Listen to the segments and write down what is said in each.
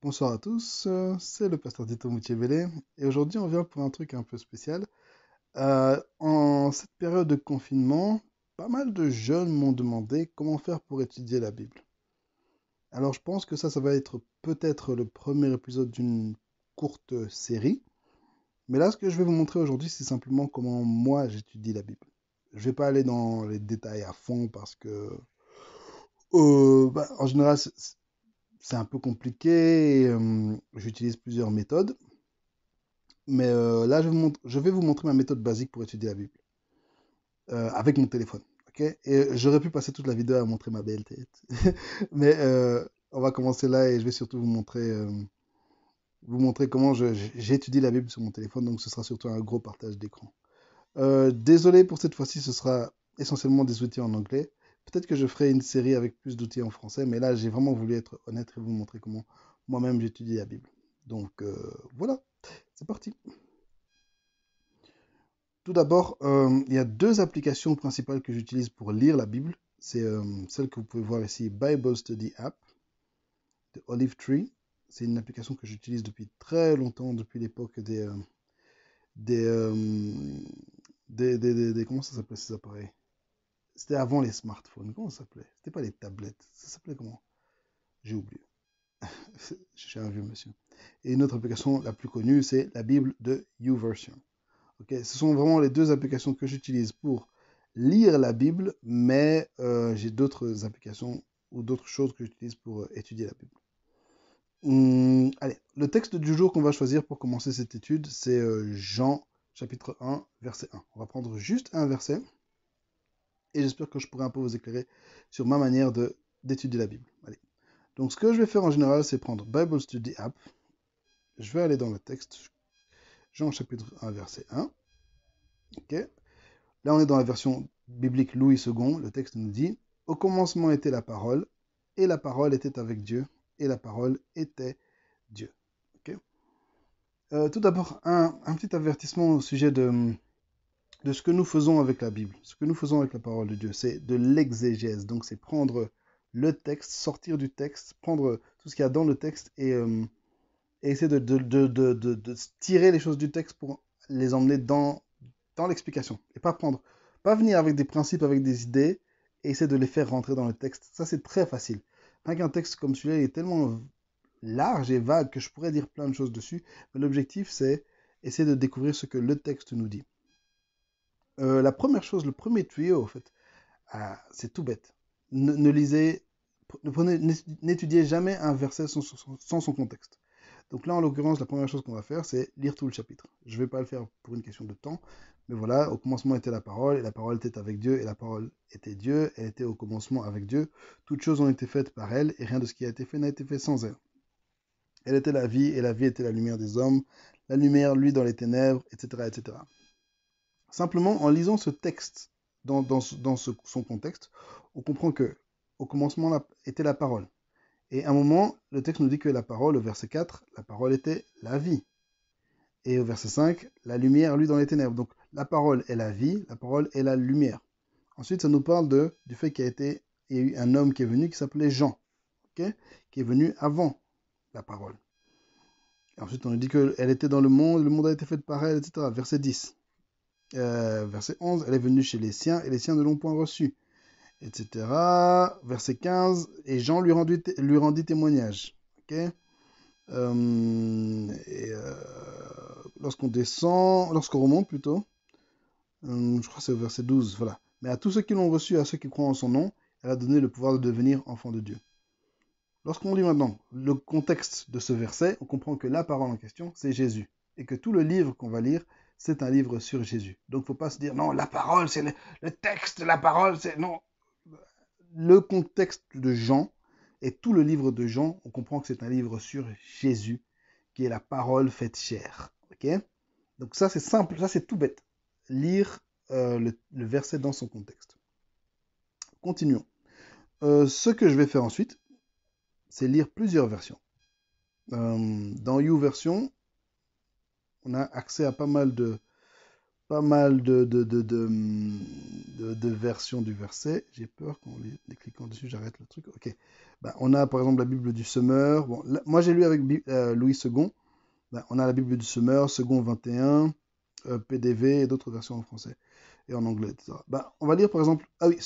Bonsoir à tous, c'est le pasteur Tito Moutier-Bélé et aujourd'hui on vient pour un truc un peu spécial. En cette période de confinement, pas mal de jeunes m'ont demandé comment faire pour étudier la Bible. Alors je pense que ça va être peut-être le premier épisode d'une courte série, mais là ce que je vais vous montrer aujourd'hui c'est simplement comment moi j'étudie la Bible. Je vais pas aller dans les détails à fond parce que en général c'est un peu compliqué, j'utilise plusieurs méthodes. Mais là, je vais vous montrer ma méthode basique pour étudier la Bible avec mon téléphone. Ok. Et j'aurais pu passer toute la vidéo à montrer ma belle tête. Mais on va commencer là et je vais surtout vous montrer comment j'étudie la Bible sur mon téléphone. Donc ce sera surtout un gros partage d'écran. Désolé pour cette fois-ci, ce sera essentiellement des outils en anglais. Peut-être que je ferai une série avec plus d'outils en français, mais là, j'ai vraiment voulu être honnête et vous montrer comment moi-même j'étudie la Bible. Donc voilà, c'est parti. Tout d'abord, il y a deux applications principales que j'utilise pour lire la Bible. C'est celle que vous pouvez voir ici, Bible Study App de Olive Tree. C'est une application que j'utilise depuis très longtemps, depuis l'époque des, euh, comment ça s'appelait ces appareils? C'était avant les smartphones. Comment ça s'appelait? C'était pas les tablettes. Ça s'appelait comment? J'ai oublié. Je suis un vieux monsieur. Et une autre application, la plus connue, c'est la Bible de YouVersion. Ok, ce sont vraiment les deux applications que j'utilise pour lire la Bible, mais j'ai d'autres applications ou d'autres choses que j'utilise pour étudier la Bible. Allez, le texte du jour qu'on va choisir pour commencer cette étude, c'est Jean chapitre 1, verset 1. On va prendre juste un verset et j'espère que je pourrai un peu vous éclairer sur ma manière d'étudier la Bible. Allez. Donc ce que je vais faire en général, c'est prendre Bible Study App. Je vais aller dans le texte, Jean chapitre 1, verset 1. Ok. Là, on est dans la version biblique Louis II. Le texte nous dit, au commencement était la parole, et la parole était avec Dieu, et la parole était Dieu. Ok. Tout d'abord, un petit avertissement au sujet de ce que nous faisons avec la Bible. Ce que nous faisons avec la parole de Dieu, c'est de l'exégèse. Donc, c'est prendre le texte, sortir du texte, prendre tout ce qu'il y a dans le texte et essayer de tirer les choses du texte pour les emmener dans l'explication. Et pas venir avec des principes, avec des idées, et essayer de les faire rentrer dans le texte. Ça, c'est très facile. Rien qu'un texte comme celui-là est tellement large et vague que je pourrais dire plein de choses dessus. Mais l'objectif, c'est essayer de découvrir ce que le texte nous dit. La première chose, le premier tuyau, en fait, c'est tout bête. Ne lisez, n'étudiez jamais un verset sans son contexte. Donc là, en l'occurrence, la première chose qu'on va faire, c'est lire tout le chapitre. Je ne vais pas le faire pour une question de temps, mais voilà, au commencement était la parole, et la parole était avec Dieu, et la parole était Dieu, elle était au commencement avec Dieu. Toutes choses ont été faites par elle, et rien de ce qui a été fait n'a été fait sans elle. Elle était la vie, et la vie était la lumière des hommes, la lumière, lui, dans les ténèbres, etc., etc. Simplement, en lisant ce texte son contexte, on comprend que au commencement était la parole. Et à un moment, le texte nous dit que la parole, au verset 4, la parole était la vie. Et au verset 5, la lumière, lui, dans les ténèbres. Donc la parole est la vie, la parole est la lumière. Ensuite, ça nous parle du fait il y a eu un homme qui est venu qui s'appelait Jean, okay, qui est venu avant la parole. Et ensuite, on nous dit qu'elle était dans le monde a été fait par elle, etc. Verset 10. Verset 11, elle est venue chez les siens et les siens ne l'ont point reçue, etc. Verset 15, et Jean lui rendit témoignage. Okay. Lorsqu'on remonte plutôt, je crois que c'est au verset 12, voilà. Mais à tous ceux qui l'ont reçu, à ceux qui croient en son nom, elle a donné le pouvoir de devenir enfants de Dieu. Lorsqu'on lit maintenant le contexte de ce verset, on comprend que la parole en question, c'est Jésus. Et que tout le livre qu'on va lire, c'est un livre sur Jésus. Donc il ne faut pas se dire, non, la parole, c'est le texte, la parole, c'est... Non. Le contexte de Jean et tout le livre de Jean, on comprend que c'est un livre sur Jésus, qui est la parole faite chair. Ok. Donc ça, c'est simple, ça, c'est tout bête. Lire le verset dans son contexte. Continuons. Ce que je vais faire ensuite, c'est lire plusieurs versions. Dans YouVersion, on a accès à pas mal pas mal de versions du verset. J'ai peur qu'en les cliquant dessus, j'arrête le truc. Ok. Ben, on a par exemple la Bible du Semeur. Bon, là, moi j'ai lu avec Louis II. Ben, on a la Bible du Semeur, Second 21, PDV et d'autres versions en français et en anglais, etc. Ben, on va lire par exemple. Ah oui,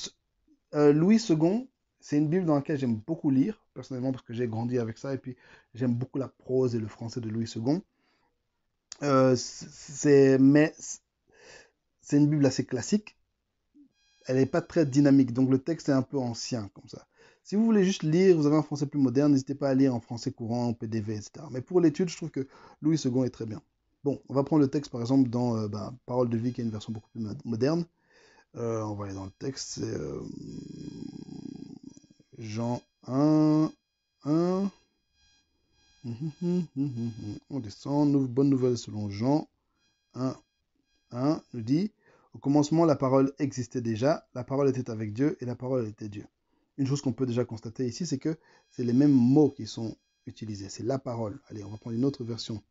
Louis II, c'est une Bible dans laquelle j'aime beaucoup lire, personnellement, parce que j'ai grandi avec ça et puis j'aime beaucoup la prose et le français de Louis II. Mais c'est une Bible assez classique. Elle n'est pas très dynamique, donc le texte est un peu ancien comme ça. Si vous voulez juste lire, vous avez un français plus moderne, n'hésitez pas à lire en français courant, en PDV, etc. Mais pour l'étude, je trouve que Louis II est très bien. Bon, on va prendre le texte par exemple dans Parole de vie, qui est une version beaucoup plus moderne. On va aller dans le texte, c'est Jean 1, 1. On descend, bonne nouvelle selon Jean 1, 1 nous dit, au commencement, la parole existait déjà, la parole était avec Dieu et la parole était Dieu. Une chose qu'on peut déjà constater ici, c'est que c'est les mêmes mots qui sont utilisés. C'est la parole. Allez, on va prendre une autre version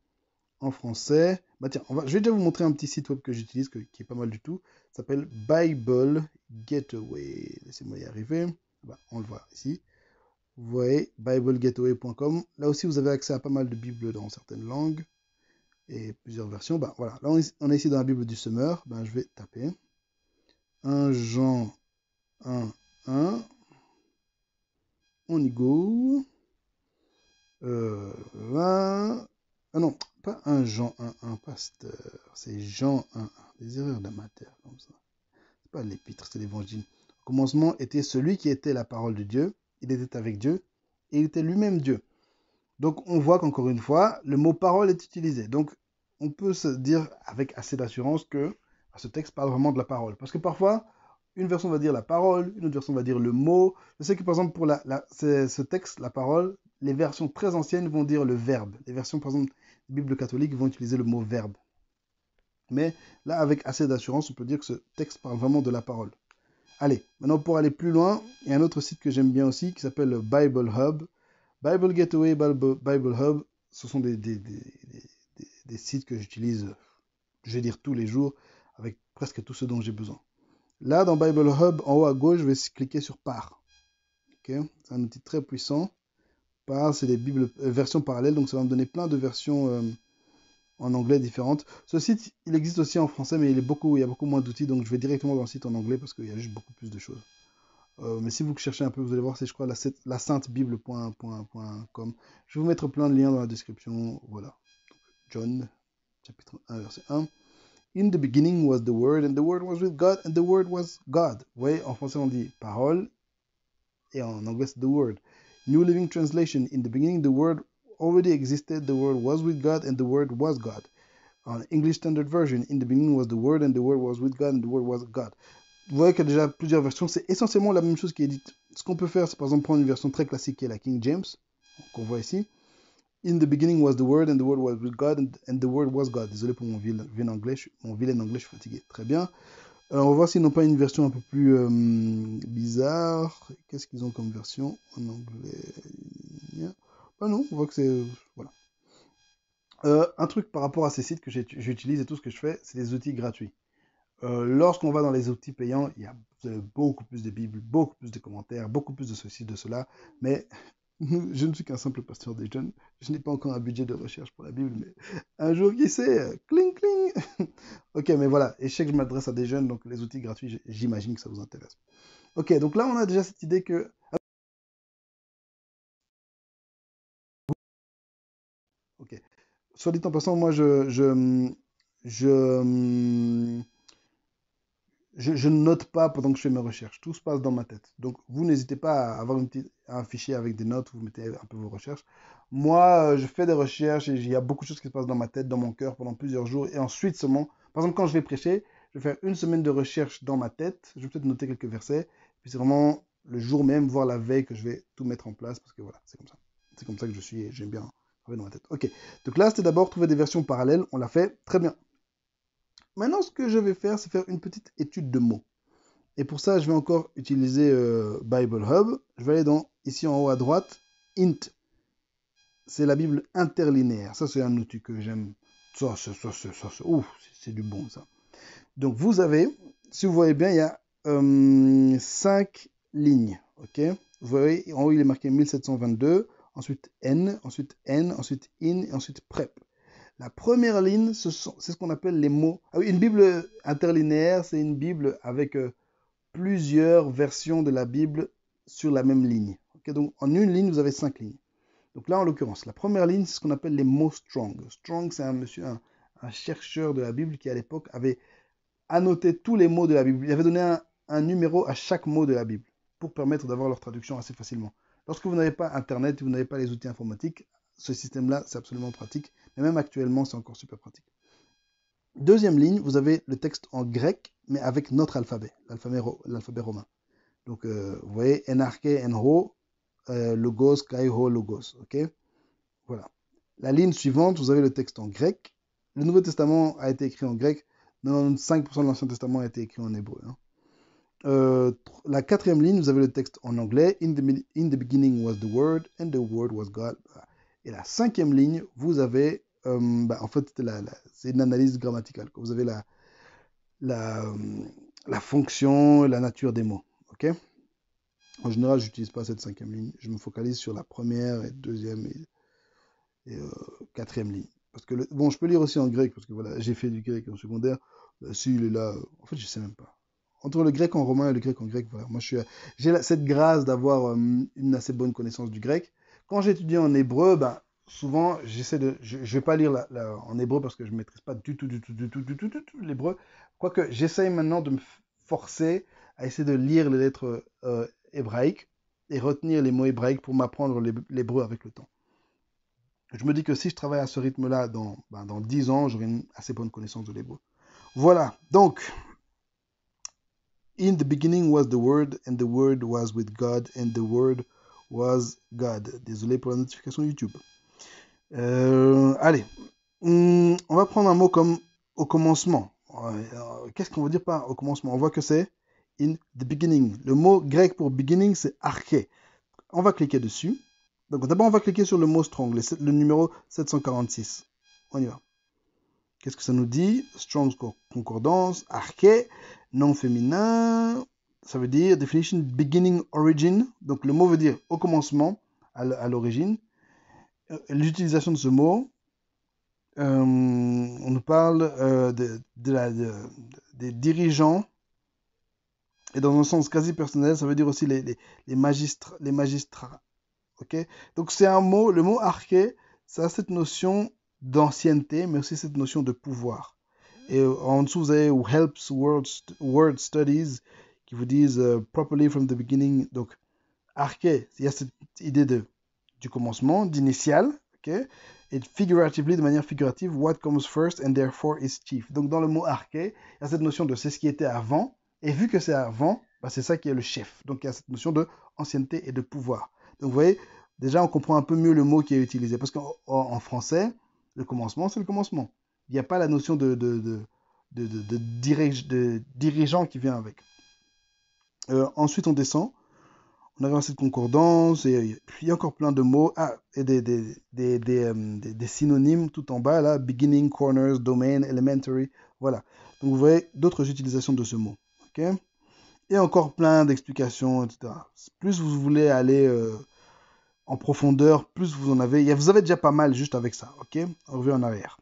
en français. Bah tiens, je vais déjà vous montrer un petit site web que j'utilise, qui est pas mal du tout. Ça s'appelle Bible Gateway. Laissez-moi y arriver. Bah, on le voit ici. Vous voyez, biblegateway.com. Là aussi, vous avez accès à pas mal de Bibles dans certaines langues et plusieurs versions. Bah, voilà, là, on est ici dans la Bible du Semeur. Ben, je vais taper 1 Jean 1, 1. On y go. 20. Ah non, pas 1 Jean 1, 1, pasteur. C'est Jean 1, 1. Des erreurs d'amateur comme ça. C'est pas l'épître, c'est l'évangile. Au commencement était celui qui était la parole de Dieu. Il était avec Dieu et il était lui-même Dieu. Donc on voit qu'encore une fois, le mot parole est utilisé. Donc on peut se dire avec assez d'assurance que ce texte parle vraiment de la parole. Parce que parfois, une version va dire la parole, une autre version va dire le mot. Je sais que par exemple pour ce texte, la parole, les versions très anciennes vont dire le verbe. Les versions par exemple Bible catholique vont utiliser le mot verbe. Mais là, avec assez d'assurance, on peut dire que ce texte parle vraiment de la parole. Allez, maintenant pour aller plus loin, il y a un autre site que j'aime bien aussi qui s'appelle le Bible Hub. Bible Gateway, Bible Hub, ce sont des sites que j'utilise, je vais dire tous les jours, avec presque tout ce dont j'ai besoin. Là, dans Bible Hub, en haut à gauche, je vais cliquer sur Par. Okay, c'est un outil très puissant. Par, c'est des versions parallèles, donc ça va me donner plein de versions en anglais différentes. Ce site, il existe aussi en français, mais il y a beaucoup moins d'outils, donc je vais directement dans le site en anglais parce qu'il y a juste beaucoup plus de choses. Mais si vous cherchez un peu, vous allez voir, c'est je crois la saintebible.com. Je vais vous mettre plein de liens dans la description. Voilà. John, chapitre 1, verset 1. In the beginning was the Word, and the Word was with God, and the Word was God. Vous voyez, en français on dit parole, et en anglais c'est the Word. New Living Translation. In the beginning the Word already existed, the Word was with God, and the Word was God. En English Standard Version. In the beginning was the Word, and the Word was with God, and the Word was God. Vous voyez qu'il y a déjà plusieurs versions. C'est essentiellement la même chose qui est dite. Ce qu'on peut faire, c'est par exemple prendre une version très classique qui est la King James, qu'on voit ici. In the beginning was the Word, and the Word was with God, and the Word was God. Désolé pour mon vilain anglais, je suis fatigué. Très bien. Alors, on va voir s'ils n'ont pas une version un peu plus bizarre. Qu'est-ce qu'ils ont comme version en anglais? Ah non, on voit que c'est... Voilà. Un truc par rapport à ces sites que j'utilise et tout ce que je fais, c'est des outils gratuits. Lorsqu'on va dans les outils payants, il y a beaucoup plus de Bibles, beaucoup plus de commentaires, beaucoup plus de ceci, de cela. Mais je ne suis qu'un simple pasteur des jeunes. Je n'ai pas encore un budget de recherche pour la Bible, mais un jour, qui sait, cling, cling. Ok, mais voilà. Et je sais que je m'adresse à des jeunes, donc les outils gratuits, j'imagine que ça vous intéresse. Ok, donc là, on a déjà cette idée que... Ok. Soit dit en passant, moi, je ne note pas pendant que je fais mes recherches. Tout se passe dans ma tête. Donc, vous n'hésitez pas à avoir un fichier avec des notes où vous mettez un peu vos recherches. Moi, je fais des recherches et il y a beaucoup de choses qui se passent dans ma tête, dans mon cœur pendant plusieurs jours. Et ensuite seulement, par exemple, quand je vais prêcher, je vais faire une semaine de recherche dans ma tête. Je vais peut-être noter quelques versets. Puis c'est vraiment le jour même, voire la veille, que je vais tout mettre en place. Parce que voilà, c'est comme ça. C'est comme ça que je suis et j'aime bien travailler dans ma tête. Ok. Donc là, c'était d'abord trouver des versions parallèles. On l'a fait. Très bien. Maintenant, ce que je vais faire, c'est faire une petite étude de mots. Et pour ça, je vais encore utiliser Bible Hub. Je vais aller ici en haut à droite, Int. C'est la Bible interlinéaire. Ça, c'est un outil que j'aime. Ça, c'est du bon, ça. Donc vous avez, si vous voyez bien, il y a 5 lignes. Ok? Vous voyez, en haut il est marqué 1722, ensuite N, ensuite N, ensuite IN, et ensuite PREP. La première ligne, c'est ce qu'on appelle les mots. Ah oui, une Bible interlinéaire, c'est une Bible avec plusieurs versions de la Bible sur la même ligne. Okay, donc en une ligne, vous avez 5 lignes. Donc là, en l'occurrence, la première ligne, c'est ce qu'on appelle les mots strong. Strong, c'est un monsieur, un chercheur de la Bible qui, à l'époque, avait annoté tous les mots de la Bible. Il avait donné un numéro à chaque mot de la Bible pour permettre d'avoir leur traduction assez facilement. Lorsque vous n'avez pas Internet, vous n'avez pas les outils informatiques, ce système-là, c'est absolument pratique. Mais même actuellement, c'est encore super pratique. Deuxième ligne, vous avez le texte en grec, mais avec notre alphabet, l'alphabet romain. Donc, vous voyez, enarche, enho, logos, kaiho, logos. Ok? Voilà. La ligne suivante, vous avez le texte en grec. Le Nouveau Testament a été écrit en grec. 95% de l'Ancien Testament a été écrit en hébreu. La quatrième ligne, vous avez le texte en anglais. In the beginning was the Word, and the Word was God. Et la cinquième ligne, vous avez, en fait, c'est une analyse grammaticale. Vous avez la fonction, la nature des mots. Ok? En général, je n'utilise pas cette cinquième ligne. Je me focalise sur la première et deuxième et quatrième ligne. Parce que, bon, je peux lire aussi en grec, parce que voilà, j'ai fait du grec en secondaire. S'il est là, en fait, je ne sais même pas. Entre le grec en romain et le grec en grec, voilà. Moi, j'ai cette grâce d'avoir une assez bonne connaissance du grec. Quand j'étudie en hébreu, souvent, je ne vais pas lire en hébreu parce que je ne maîtrise pas du tout l'hébreu. Quoique, j'essaye maintenant de me forcer à essayer de lire les lettres hébraïques et retenir les mots hébraïques pour m'apprendre l'hébreu avec le temps. Je me dis que si je travaille à ce rythme-là, dans 10 ans, j'aurai une assez bonne connaissance de l'hébreu. Voilà, donc, in the beginning was the Word, and the Word was with God, and the Word was God. Désolé pour la notification YouTube. Allez, on va prendre un mot comme au commencement. Qu'est-ce qu'on veut dire par au commencement? On voit que c'est in the beginning. Le mot grec pour beginning, c'est arché. On va cliquer dessus. Donc d'abord, on va cliquer sur le mot strong, le numéro 746. On y va. Qu'est-ce que ça nous dit? Strong's concordance, arché, nom féminin. Ça veut dire definition beginning origin. Donc le mot veut dire au commencement, à l'origine. L'utilisation de ce mot, on nous parle des dirigeants. Et dans un sens quasi personnel, ça veut dire aussi les magistrats. Okay? Donc c'est un mot, le mot arché, ça a cette notion d'ancienneté, mais aussi cette notion de pouvoir. Et en dessous, vous avez Helps Word Studies qui vous disent properly from the beginning. Donc arché, il y a cette idée du commencement, d'initial, okay? Et figuratively, de manière figurative, what comes first and therefore is chief. Donc dans le mot arché, il y a cette notion de c'est ce qui était avant, et vu que c'est avant, c'est ça qui est le chef. Donc il y a cette notion de ancienneté et de pouvoir. Donc vous voyez, déjà on comprend un peu mieux le mot qui est utilisé. Parce qu'en français, le commencement, c'est le commencement. Il n'y a pas la notion de dirigeant qui vient avec. Ensuite, on descend. On a cette concordance, et puis il y a encore plein de mots. Ah, et des synonymes tout en bas, là. Beginning, corners, domain, elementary. Voilà. Donc vous voyez d'autres utilisations de ce mot. Ok? Et encore plein d'explications, etc. Plus vous voulez aller en profondeur, plus vous en avez. Vous avez déjà pas mal juste avec ça. Ok? On revient en arrière.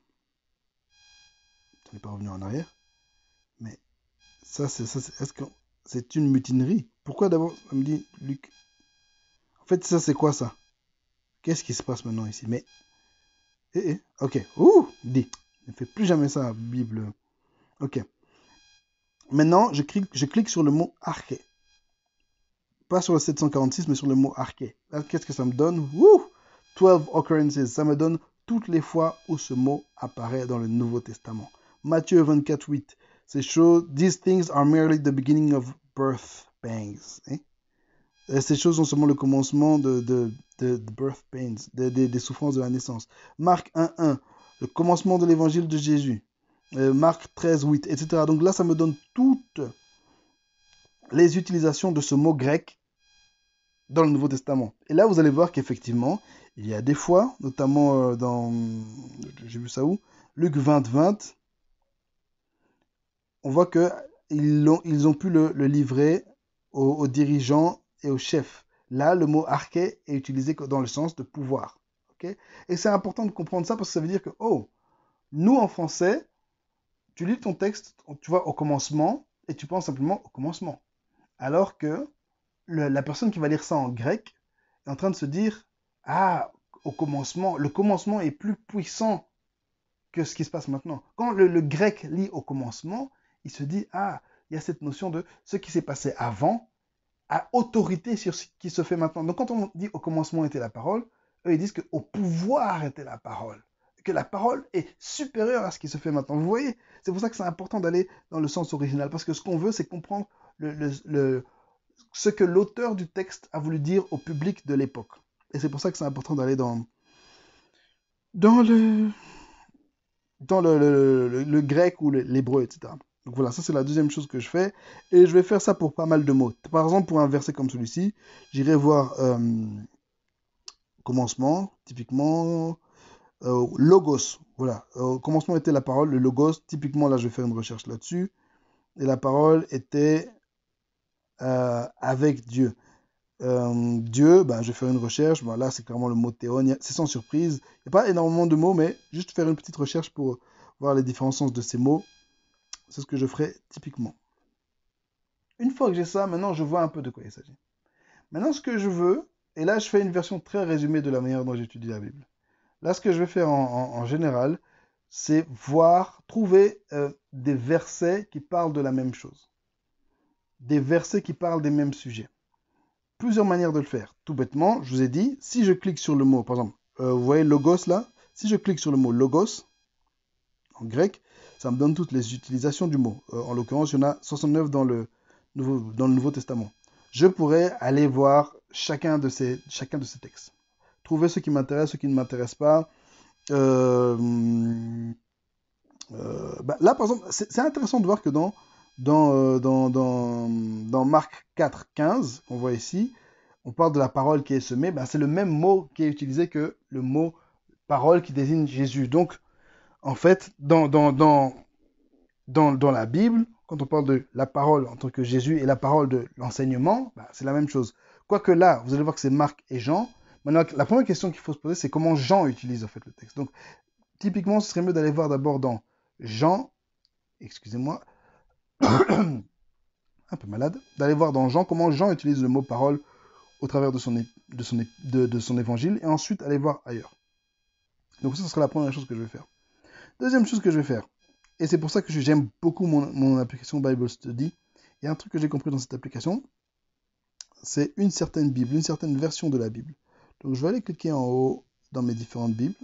On n'est pas revenu en arrière. Mais ça, est-ce que c'est une mutinerie? Pourquoi d'abord, on me dit, Luc? En fait, ça, c'est quoi ça? Qu'est-ce qui se passe maintenant ici? Mais, ok. Ouh, dis. Ne fais plus jamais ça, Bible. Ok. Maintenant, je clique sur le mot arché. Pas sur le 746, mais sur le mot arché. Là, qu'est-ce que ça me donne? Ouh, 12 occurrences. Ça me donne toutes les fois où ce mot apparaît dans le Nouveau Testament. Matthieu 24, 8. Ces choses, these things are merely the beginning of birth pangs. Ces choses sont seulement le commencement de birth pains, des souffrances de la naissance. Marc 1.1, le commencement de l'évangile de Jésus. Marc 13.8, etc. Donc là, ça me donne toutes les utilisations de ce mot grec dans le Nouveau Testament. Et là, vous allez voir qu'effectivement, il y a des fois, notamment j'ai vu ça où? Luc 20.20, on voit que ils ont pu le livrer aux dirigeants et aux chefs. Là, le mot arché est utilisé dans le sens de pouvoir. Ok. Et c'est important de comprendre ça parce que ça veut dire que, oh, nous en français, tu lis ton texte, tu vois, au commencement, et tu penses simplement au commencement. Alors que la personne qui va lire ça en grec est en train de se dire, ah, au commencement, le commencement est plus puissant que ce qui se passe maintenant. Quand le grec lit au commencement, il se dit, ah, il y a cette notion de ce qui s'est passé avant a autorité sur ce qui se fait maintenant. Donc quand on dit au commencement était la parole, eux ils disent qu'au pouvoir était la parole. Que la parole est supérieure à ce qui se fait maintenant. Vous voyez, c'est pour ça que c'est important d'aller dans le sens original, parce que ce qu'on veut, c'est comprendre ce que l'auteur du texte a voulu dire au public de l'époque. Et c'est pour ça que c'est important d'aller dans le grec ou l'hébreu, etc. Donc voilà, ça c'est la deuxième chose que je fais. Et je vais faire ça pour pas mal de mots. Par exemple, pour un verset comme celui-ci, j'irai voir commencement, typiquement, logos. Voilà, commencement était la parole, le logos, typiquement là je vais faire une recherche là-dessus. Et la parole était avec Dieu. Dieu, ben, je vais faire une recherche. Ben, là, c'est clairement le mot théon. C'est sans surprise. Il n'y a pas énormément de mots, mais juste faire une petite recherche pour voir les différents sens de ces mots. C'est ce que je ferai typiquement. Une fois que j'ai ça, maintenant, je vois un peu de quoi il s'agit. Maintenant, ce que je veux, et là, je fais une version très résumée de la manière dont j'étudie la Bible. Là, ce que je vais faire en général, c'est trouver des versets qui parlent de la même chose. Des versets qui parlent des mêmes sujets. Plusieurs manières de le faire. Tout bêtement, je vous ai dit, si je clique sur le mot, par exemple, vous voyez logos là, si je clique sur le mot logos, en grec, ça me donne toutes les utilisations du mot. En l'occurrence, il y en a 69 dans le Nouveau Testament. Je pourrais aller voir chacun de ces textes. Trouver ce qui m'intéresse, ce qui ne m'intéresse pas. Là, par exemple, c'est intéressant de voir que dans Marc 4, 15, qu'on voit ici, on parle de la parole qui est semée. C'est le même mot qui est utilisé que le mot parole qui désigne Jésus. Donc, en fait, dans la Bible, quand on parle de la parole en tant que Jésus et la parole de l'enseignement, c'est la même chose. Quoique là, vous allez voir que c'est Marc et Jean. Maintenant, la première question qu'il faut se poser, c'est comment Jean utilise en fait le texte. Donc, typiquement, ce serait mieux d'aller voir d'abord dans Jean, excusez-moi, un peu malade, d'aller voir dans Jean comment Jean utilise le mot parole au travers de son évangile, et ensuite aller voir ailleurs. Donc ça, ce sera la première chose que je vais faire. Deuxième chose que je vais faire, et c'est pour ça que j'aime beaucoup mon application Bible Study, il y a un truc que j'ai compris dans cette application, c'est une certaine Bible, une certaine version de la Bible. Donc je vais aller cliquer en haut dans mes différentes Bibles,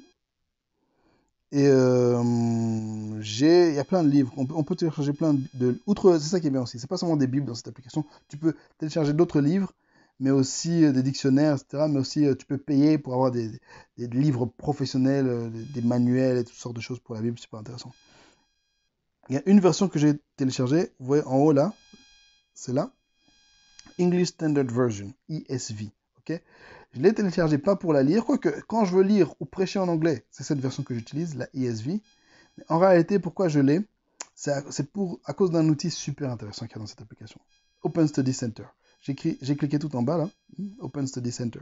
et il y a plein de livres. On peut télécharger plein de... Outre, c'est ça qui est bien aussi. C'est pas seulement des bibles dans cette application. Tu peux télécharger d'autres livres, mais aussi des dictionnaires, etc. Mais aussi, tu peux payer pour avoir des livres professionnels, des manuels et toutes sortes de choses pour la Bible. C'est pas intéressant. Il y a une version que j'ai téléchargée. Vous voyez en haut là. C'est là. English Standard Version, ESV. Ok. Je l'ai téléchargé pas pour la lire, quoique quand je veux lire ou prêcher en anglais, c'est cette version que j'utilise, la ESV. Mais en réalité, pourquoi je l'ai? C'est à cause d'un outil super intéressant qu'il y a dans cette application. Open Study Center. J'ai cliqué tout en bas là. Open Study Center.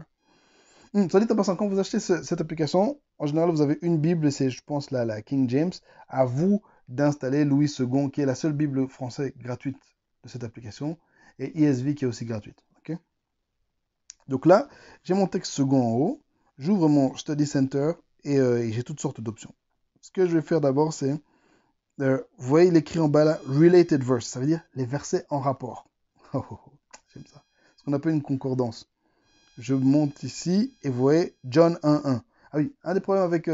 Ça dit en passant, quand vous achetez cette application, en général, vous avez une Bible, et c'est, je pense, la King James. À vous d'installer Louis II, qui est la seule Bible française gratuite de cette application, et ESV qui est aussi gratuite. Okay. Donc là, j'ai mon texte second en haut, j'ouvre mon Study Center et j'ai toutes sortes d'options. Ce que je vais faire d'abord, c'est, vous voyez, il est écrit en bas là, Related Verse, ça veut dire les versets en rapport. J'aime ça. Ce qu'on appelle une concordance. Je monte ici et vous voyez John 1.1. Ah oui, un des problèmes avec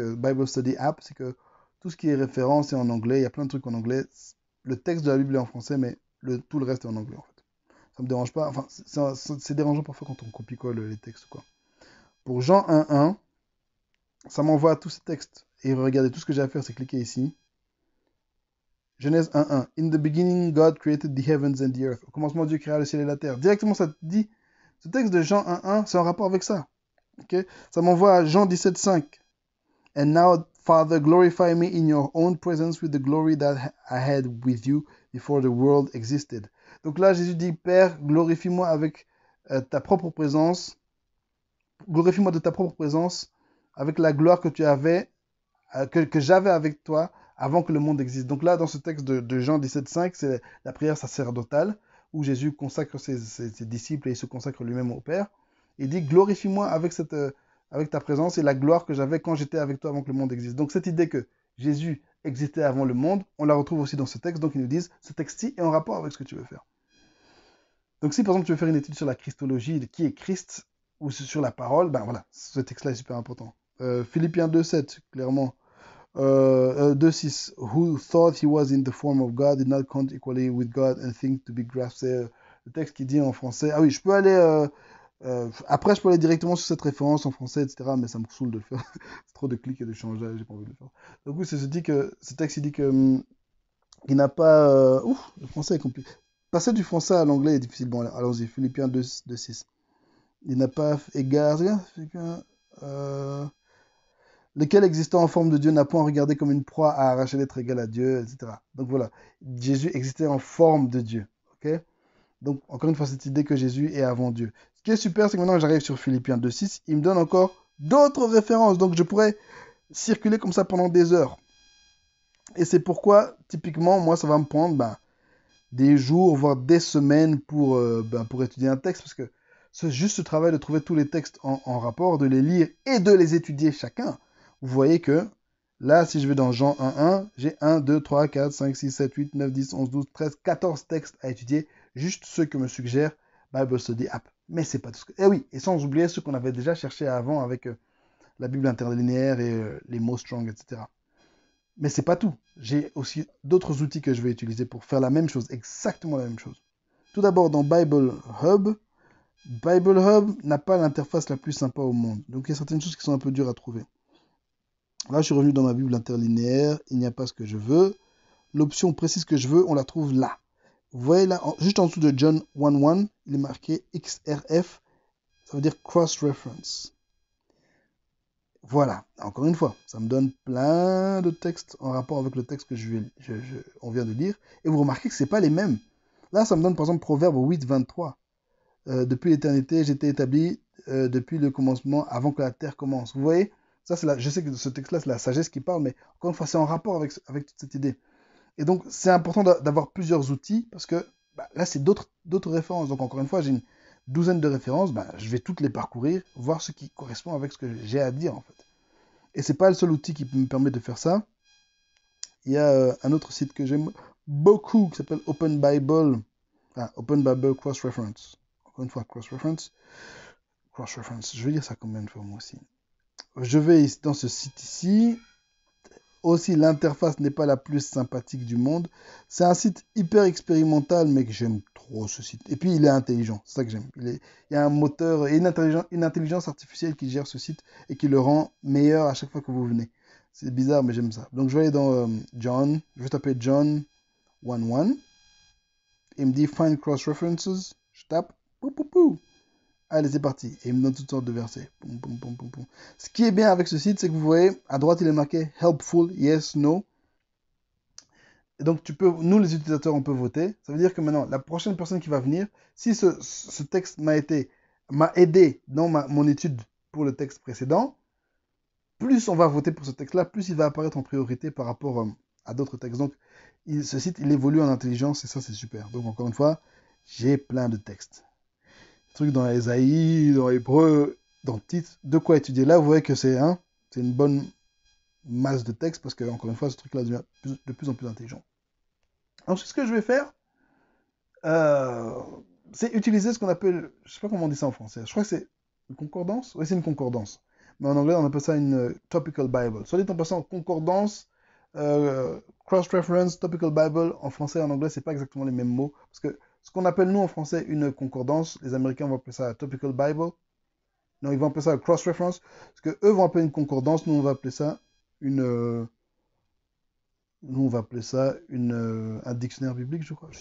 Bible Study App, c'est que tout ce qui est référence est en anglais, il y a plein de trucs en anglais. Le texte de la Bible est en français, mais tout le reste est en anglais en fait. Ça me dérange pas, enfin c'est dérangeant parfois quand on copie-colle les textes quoi. Pour Jean 1.1, ça m'envoie tous ces textes. Et regardez, tout ce que j'ai à faire, c'est cliquer ici. Genèse 1.1. In the beginning, God created the heavens and the earth. Au commencement, Dieu créa le ciel et la terre. Directement, ça dit, ce texte de Jean 1.1, c'est en rapport avec ça. Okay? Ça m'envoie à Jean 17.5. And now Father, glorify me in your own presence with the glory that I had with you before the world existed. Donc là, Jésus dit, Père, glorifie-moi avec ta propre présence, glorifie-moi de ta propre présence, avec la gloire que tu avais, que j'avais avec toi avant que le monde existe. Donc là, dans ce texte de Jean 17,5, c'est la prière sacerdotale, où Jésus consacre ses disciples et il se consacre lui-même au Père. Il dit, glorifie-moi avec ta présence et la gloire que j'avais quand j'étais avec toi avant que le monde existe. Donc cette idée que Jésus existait avant le monde, on la retrouve aussi dans ce texte. Donc ils nous disent, ce texte-ci est en rapport avec ce que tu veux faire. Donc si par exemple tu veux faire une étude sur la Christologie, de qui est Christ, ou sur la parole, ben voilà, ce texte-là est super important. Philippiens 2,7, clairement. 2,6, who thought he was in the form of God, did not count equally with God and think to be grasped. C'est le texte qui dit en français. Ah oui, je peux aller... après, je peux aller directement sur cette référence en français, etc. Mais ça me saoule de le faire. C'est trop de clics et de changer, j'ai pas envie de le faire. Donc oui, ce texte, il dit que il n'a pas... Ouf, le français est compliqué. Passer du français à l'anglais est difficile. Bon, allons-y, Philippiens 2,6. Il n'a pas égard... lequel existant en forme de Dieu n'a point regardé comme une proie à arracher d'être égal à Dieu, etc. Donc voilà, Jésus existait en forme de Dieu. Ok. Donc encore une fois, cette idée que Jésus est avant Dieu. Ce qui est super, c'est que maintenant j'arrive sur Philippiens 2,6, il me donne encore d'autres références. Donc je pourrais circuler comme ça pendant des heures. Et c'est pourquoi, typiquement, moi, ça va me prendre des jours, voire des semaines pour étudier un texte, parce que c'est juste ce travail de trouver tous les textes en rapport, de les lire et de les étudier chacun. Vous voyez que là, si je vais dans Jean 1.1, j'ai 1, 2, 3, 4, 5, 6, 7, 8, 9, 10, 11, 12, 13, 14 textes à étudier, juste ceux que me suggère Bible Study App. Mais c'est pas tout ce que... Eh oui, et sans oublier ceux qu'on avait déjà cherché avant avec la Bible interlinéaire et les mots strong, etc. Mais c'est pas tout. J'ai aussi d'autres outils que je vais utiliser pour faire la même chose, exactement la même chose. Tout d'abord, dans Bible Hub n'a pas l'interface la plus sympa au monde. Donc il y a certaines choses qui sont un peu dures à trouver. Là, je suis revenu dans ma Bible interlinéaire, il n'y a pas ce que je veux. L'option précise que je veux, on la trouve là. Vous voyez là, juste en dessous de John 1.1, il est marqué XRF, ça veut dire cross-reference. Voilà, encore une fois, ça me donne plein de textes en rapport avec le texte que on vient de lire. Et vous remarquez que ce n'est pas les mêmes. Là, ça me donne par exemple Proverbe 8, 23. Depuis l'éternité, j'étais établi depuis le commencement, avant que la terre commence. Vous voyez, ça, je sais que ce texte-là, c'est la sagesse qui parle, mais encore une fois, c'est en rapport avec toute cette idée. Et donc, c'est important d'avoir plusieurs outils, parce que là, c'est d'autres références. Donc, encore une fois, j'ai une douzaine de références, je vais toutes les parcourir, voir ce qui correspond avec ce que j'ai à dire, en fait. Et c'est pas le seul outil qui me permet de faire ça. Il y a un autre site que j'aime beaucoup, qui s'appelle Open Bible Cross Reference. Encore une fois, Cross Reference. Je vais lire ça combien de fois, moi aussi. Je vais dans ce site ici. Aussi, l'interface n'est pas la plus sympathique du monde. C'est un site hyper expérimental, mais que j'aime trop ce site. Et puis, il est intelligent, c'est ça que j'aime. Il y a un moteur et une intelligence artificielle qui gère ce site et qui le rend meilleur à chaque fois que vous venez. C'est bizarre, mais j'aime ça. Donc, je vais aller dans John. Je vais taper John 1.1. Il me dit Find Cross References. Je tape. Pou, pou, pou. Allez, c'est parti. Et il me donne toutes sortes de versets. Poum, poum, poum, poum, poum. Ce qui est bien avec ce site, c'est que vous voyez, à droite, il est marqué Helpful, Yes, No. Et donc, nous, les utilisateurs, on peut voter. Ça veut dire que maintenant, la prochaine personne qui va venir, si ce texte m'a aidé dans mon étude pour le texte précédent, plus on va voter pour ce texte-là, plus il va apparaître en priorité par rapport à d'autres textes. Donc, ce site, il évolue en intelligence et ça, c'est super. Donc, encore une fois, j'ai plein de textes. Trucs dans Ésaïe, dans Hébreu, dans Tite, de quoi étudier. Là, vous voyez que c'est une bonne masse de textes parce que, encore une fois, ce truc-là devient de plus en plus intelligent. Ensuite, ce que je vais faire, c'est utiliser ce qu'on appelle, je sais pas comment on dit ça en français, je crois que c'est une concordance. Oui, c'est une concordance. Mais en anglais, on appelle ça une topical Bible. Soit dit en passant, concordance, cross-reference, topical Bible, en français et en anglais, c'est pas exactement les mêmes mots. Parce que ce qu'on appelle nous en français une concordance, les Américains vont appeler ça topical Bible. Non, ils vont appeler ça cross-reference. Ce que eux vont appeler une concordance, nous on va appeler ça un dictionnaire biblique, je crois. Je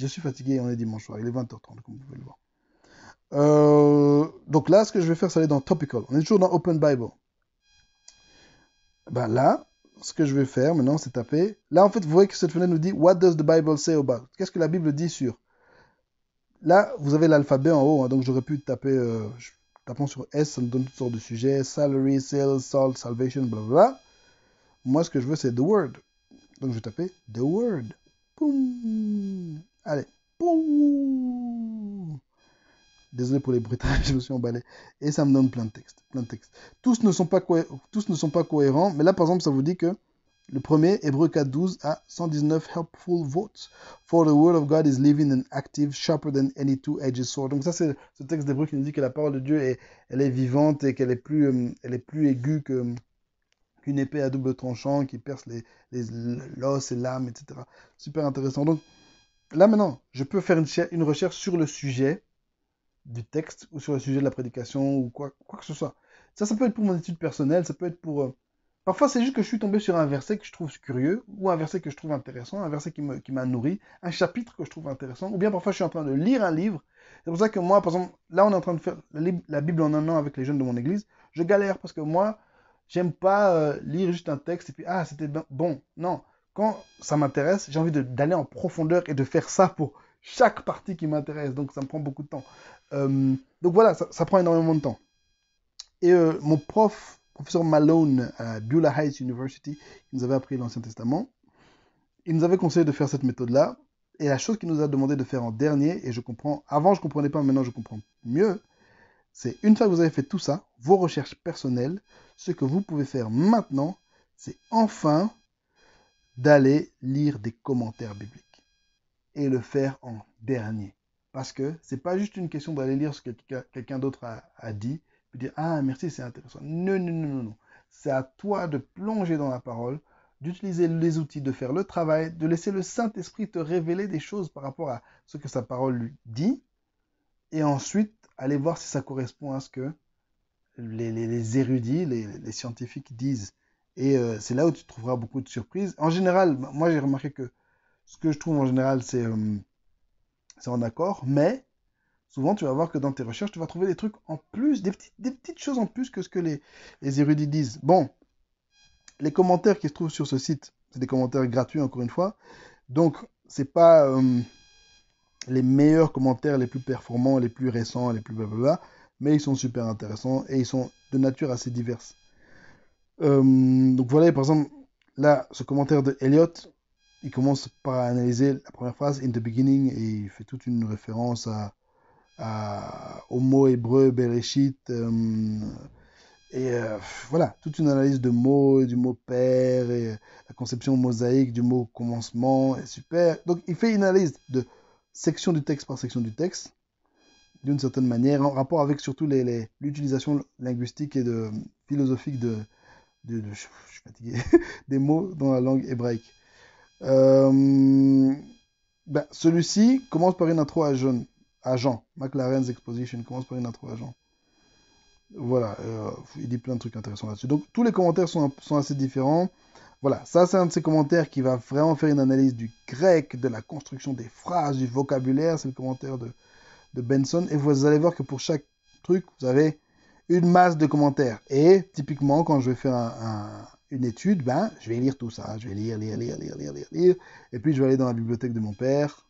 suis fatigué, on est dimanche soir, il est 20h30, comme vous pouvez le voir. Donc là, ce que je vais faire, c'est aller dans Topical. On est toujours dans Open Bible. Là, ce que je vais faire maintenant, c'est taper. Là, en fait, vous voyez que cette fenêtre nous dit What does the Bible say about? Qu'est-ce que la Bible dit sur? Là, vous avez l'alphabet en haut, hein, donc j'aurais pu taper, tapant sur S, ça me donne toutes sortes de sujets, salary, sales, salt, salvation, blablabla. Moi, ce que je veux, c'est the word. Donc, je vais taper the word. Poum. Allez. Poum. Désolé pour les bruitages, je me suis emballé. Et ça me donne plein de textes. Plein de textes. Tous ne sont pas cohérents, mais là, par exemple, ça vous dit que le premier, Hébreux 4.12, a 119 helpful votes. For the word of God is living and active, sharper than any two-edged sword. Donc ça, c'est ce texte d'Hébreux qui nous dit que la parole de Dieu elle est vivante et qu'elle est elle est plus aiguë qu'une épée à double tranchant qui perce l'os et l'âme, etc. Super intéressant. Donc là maintenant, je peux faire une recherche sur le sujet du texte ou sur le sujet de la prédication ou quoi que ce soit. Ça peut être pour mon étude personnelle, ça peut être pour... Parfois, c'est juste que je suis tombé sur un verset que je trouve curieux, ou un verset que je trouve intéressant, un verset qui m'a nourri, un chapitre que je trouve intéressant, ou bien parfois je suis en train de lire un livre. C'est pour ça que moi, par exemple, là on est en train de faire la Bible en un an avec les jeunes de mon église. Je galère parce que moi, j'aime pas lire juste un texte et puis, ah, c'était bon. Non, quand ça m'intéresse, j'ai envie d'aller en profondeur et de faire ça pour chaque partie qui m'intéresse. Donc ça me prend beaucoup de temps. Donc voilà, ça prend énormément de temps. Et mon professeur Malone à Beulah Heights University, qui nous avait appris l'Ancien Testament, il nous avait conseillé de faire cette méthode-là. Et la chose qu'il nous a demandé de faire en dernier, et je comprends, avant je ne comprenais pas, maintenant je comprends mieux, c'est une fois que vous avez fait tout ça, vos recherches personnelles, ce que vous pouvez faire maintenant, c'est enfin d'aller lire des commentaires bibliques. Et le faire en dernier. Parce que c'est pas juste une question d'aller lire ce que quelqu'un d'autre a dit, puis dire ah merci, c'est intéressant. Non, non, non, non, non. C'est à toi de plonger dans la parole, d'utiliser les outils, de faire le travail, de laisser le Saint-Esprit te révéler des choses par rapport à ce que sa parole lui dit, et ensuite aller voir si ça correspond à ce que les érudits, les scientifiques disent. Et c'est là où tu trouveras beaucoup de surprises. En général, moi j'ai remarqué que ce que je trouve en général, c'est en accord, mais souvent tu vas voir que dans tes recherches, tu vas trouver des trucs en plus, des petites choses en plus que ce que les érudits disent. Bon, les commentaires qui se trouvent sur ce site, c'est des commentaires gratuits encore une fois, donc c'est pas les meilleurs commentaires, les plus performants, les plus récents, les plus blablabla, mais ils sont super intéressants et ils sont de nature assez diverse. Donc voilà, par exemple, là, ce commentaire de Elliot, il commence par analyser la première phrase, in the beginning, et il fait toute une référence au mot hébreu Bereshit, et voilà, toute une analyse de mots, du mot père, et la conception mosaïque du mot commencement, est super. Donc il fait une analyse de section du texte par section du texte, d'une certaine manière, en rapport avec surtout l'utilisation linguistique et philosophique je suis fatigué, des mots dans la langue hébraïque. Celui-ci commence par une intro à Jean. McLaren's Exposition commence par une intro à Jean. Voilà, il dit plein de trucs intéressants là-dessus. Donc tous les commentaires sont assez différents. Voilà, ça c'est un de ces commentaires qui va vraiment faire une analyse du grec, de la construction des phrases, du vocabulaire. C'est le commentaire de Benson. Et vous allez voir que pour chaque truc, vous avez une masse de commentaires. Et typiquement, quand je vais faire une étude, je vais lire tout ça. Je vais lire. Et puis je vais aller dans la bibliothèque de mon père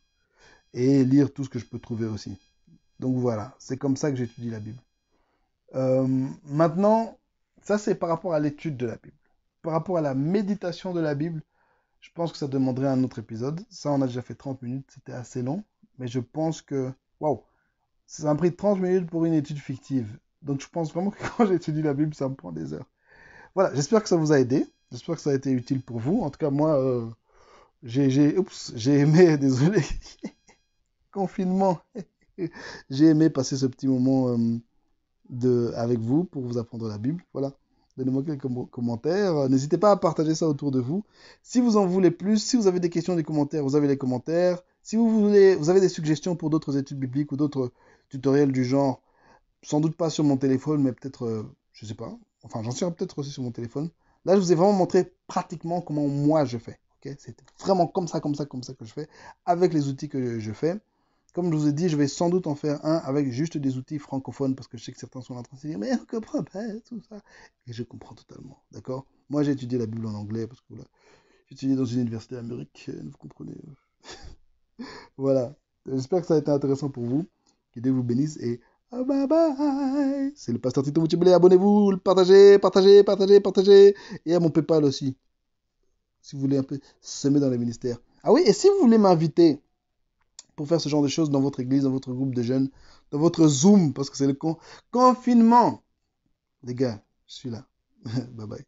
et lire tout ce que je peux trouver aussi. Donc voilà, c'est comme ça que j'étudie la Bible. Maintenant, ça c'est par rapport à l'étude de la Bible. Par rapport à la méditation de la Bible, je pense que ça demanderait un autre épisode. Ça, on a déjà fait 30 minutes, c'était assez long. Mais je pense que, waouh, ça m'a pris 30 minutes pour une étude fictive. Donc je pense vraiment que quand j'étudie la Bible, ça me prend des heures. Voilà, j'espère que ça vous a aidé. J'espère que ça a été utile pour vous. En tout cas, moi, j'ai aimé, désolé, confinement. J'ai aimé passer ce petit moment avec vous pour vous apprendre la Bible. Voilà. Donnez-moi quelques commentaires. N'hésitez pas à partager ça autour de vous. Si vous en voulez plus, si vous avez des questions, des commentaires, vous avez les commentaires. Si vous avez des suggestions pour d'autres études bibliques ou d'autres tutoriels du genre, sans doute pas sur mon téléphone, mais peut-être, je sais pas. Enfin, j'en suis peut-être aussi sur mon téléphone. Là, je vous ai vraiment montré pratiquement comment moi je fais. Okay, c'est vraiment comme ça que je fais, avec les outils que je fais. Comme je vous ai dit, je vais sans doute en faire un avec juste des outils francophones, parce que je sais que certains sont en train de se dire, mais on ne comprend pas tout ça. Et je comprends totalement, d'accord? Moi, j'ai étudié la Bible en anglais parce que voilà, j'ai étudié dans une université américaine, vous comprenez. Voilà. J'espère que ça a été intéressant pour vous. Que Dieu vous bénisse et bye bye. C'est le pasteur Tito Moutibélé. Abonnez-vous, partagez, partagez, partagez, partagez. Et à mon PayPal aussi, si vous voulez un peu semer dans les ministères. Ah oui, et si vous voulez m'inviter pour faire ce genre de choses dans votre église, dans votre groupe de jeunes, dans votre Zoom, parce que c'est le confinement. Les gars, je suis là. Bye bye.